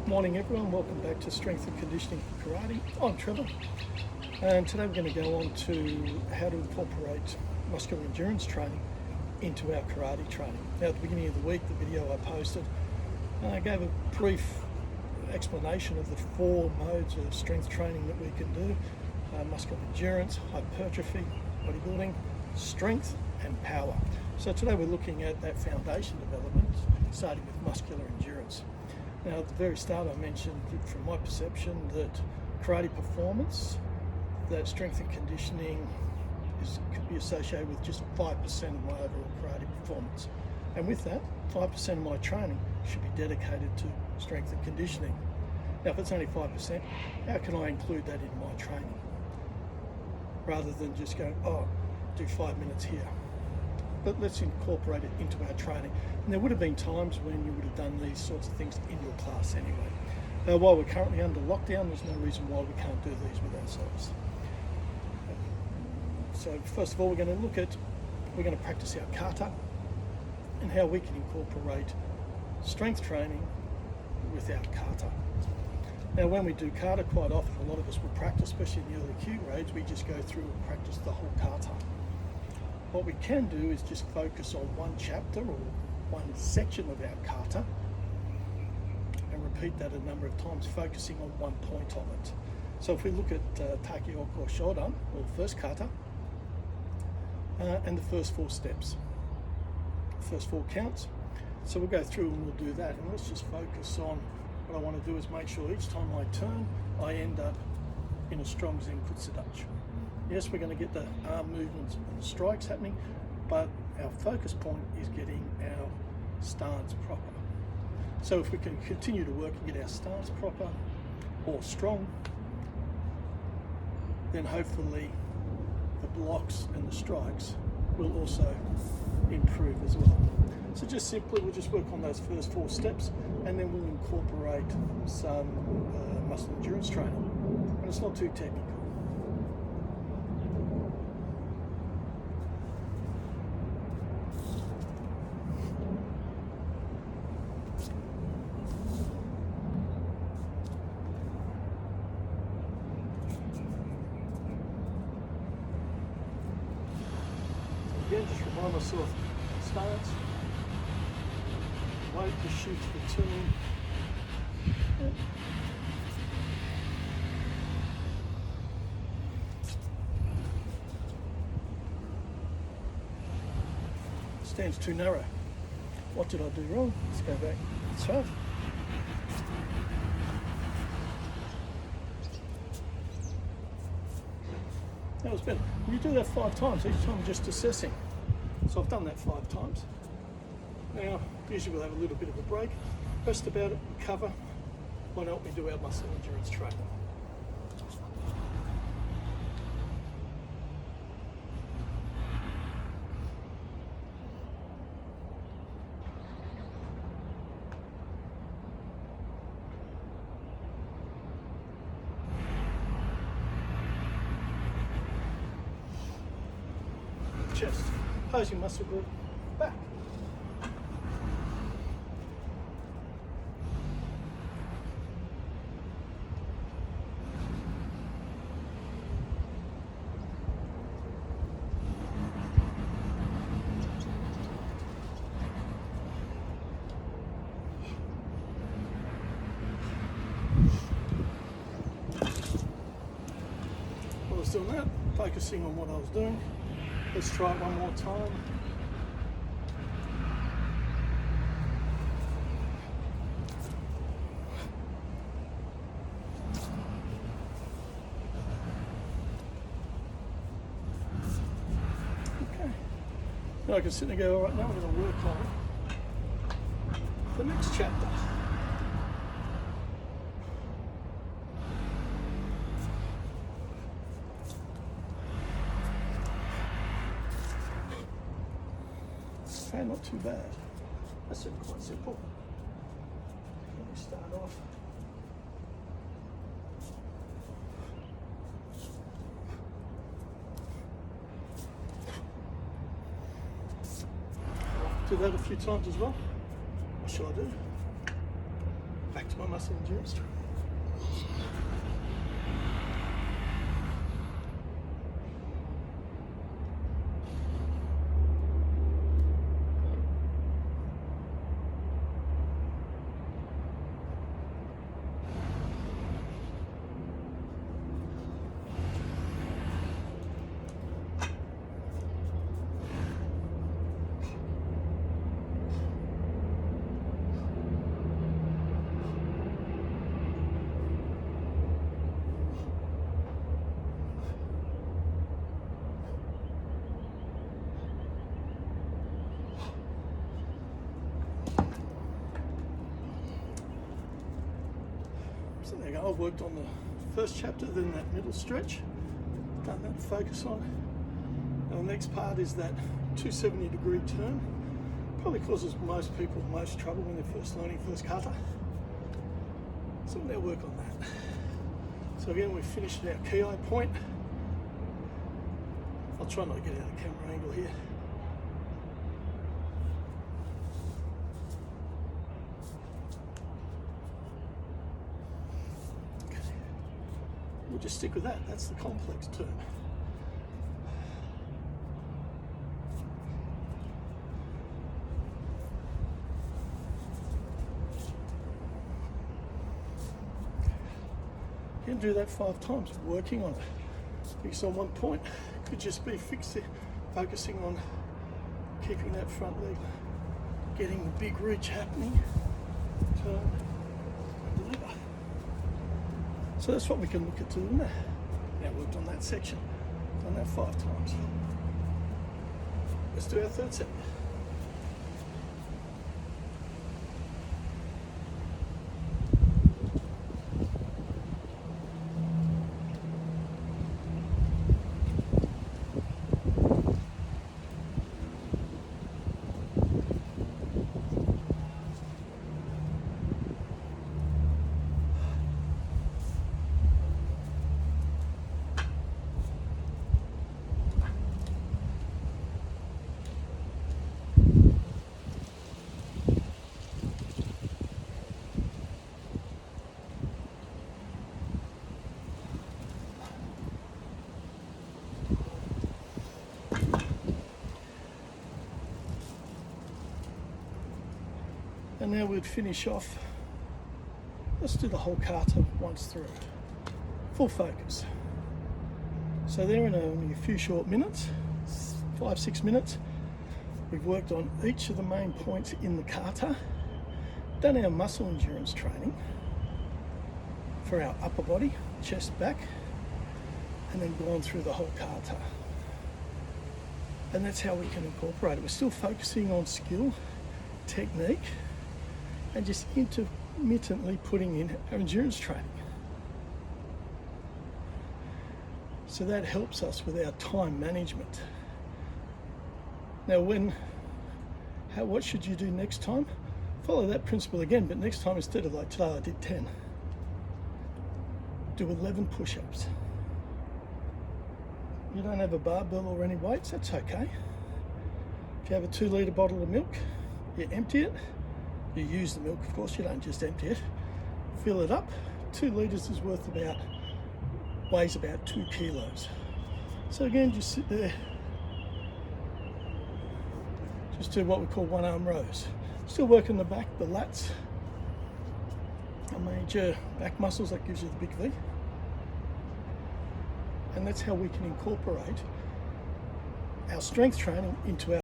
Morning everyone, welcome back to Strength and Conditioning for Karate. I'm Trevor, and today we're going to go on to how to incorporate muscular endurance training into our karate training. Now at the beginning of the week, the video I posted, I gave a brief explanation of the 4 modes of strength training that we can do: muscular endurance, hypertrophy, bodybuilding, strength and power. So today we're looking at that foundation development, starting with muscular endurance. Now at the very start I mentioned, from my perception, that karate performance, that strength and conditioning could be associated with just 5% of my overall karate performance. And with that, 5% of my training should be dedicated to strength and conditioning. Now if it's only 5%, how can I include that in my training? Rather than just go, do 5 minutes here. But let's incorporate it into our training. And there would have been times when you would have done these sorts of things in your class anyway. While we're currently under lockdown, there's no reason why we can't do these with ourselves. So first of all, we're going to practice our Kata and how we can incorporate strength training with our Kata. Now when we do Kata, quite often a lot of us will practice, especially in the early Q grades, we just go through and practice the whole Kata. What we can do is just focus on one chapter or one section of our Kata and repeat that a number of times, focusing on one point of it. So if we look at Takeoku Shodan, or first Kata, and the first 4 steps, the first 4 counts. So we'll go through and we'll do that, and let's just focus on what I want to do is make sure each time I turn, I end up in a strong Zen Kutsudachi. Yes, we're going to get the arm movements and the strikes happening, but our focus point is getting our stance proper. So if we can continue to work and get our stance proper or strong, then hopefully the blocks and the strikes will also improve as well. So just simply, we'll just work on those first 4 steps, and then we'll incorporate some muscle endurance training. And it's not too technical. Again, just remind myself, stance, wait to shoot to the turn. Yep. Stand's too narrow. What did I do wrong? Let's go back. That's right. That was better. You do that 5 times, each time just assessing. So I've done that 5 times. Now, usually we'll have a little bit of a break, rest about it, recover. Why don't we do our muscle endurance training? Chest, opposing muscle group, back. While I was doing that, focusing on what I was doing. Let's try it one more time. Okay. Now I can sit and go, all right, now we're going to work on the next chapter. Okay, not too bad. That's quite simple. Let me start off. Do that a few times as well. What shall I do? Back to my muscle endurance training. So there you go, I've worked on the first chapter, then that middle stretch, done that to focus on. And the next part is that 270-degree turn. Probably causes most people most trouble when they're first learning first kata. So we'll now work on that. So again, we've finished our ki point. I'll try not to get out of camera angle here. We'll just stick with that. That's the complex turn. You can do that 5 times, working on it. Fix on one point. Could just be focusing on keeping that front leg, getting the big reach happening. Turn and deliver. So that's what we can look at doing there. Now worked on that section, done that 5 times. Let's do our third set. And now we'd finish off. Let's do the whole kata once through. Full focus. So there in only a few short minutes, 5-6 minutes, we've worked on each of the main points in the kata, done our muscle endurance training for our upper body, chest, back, and then gone through the whole kata. And that's how we can incorporate it. We're still focusing on skill, technique, and just intermittently putting in our endurance training. So that helps us with our time management. Now what should you do next time? Follow that principle again, but next time instead of like today I did 10, do 11 push-ups. You don't have a barbell or any weights, that's okay. If you have a 2-litre bottle of milk, you empty it. You use the milk, of course, you don't just empty it. Fill it up. 2 litres is weighs about 2 kilos. So again, just sit there. Just do what we call 1-arm rows. Still working the back, the lats, our major back muscles, that gives you the big V. And that's how we can incorporate our strength training into our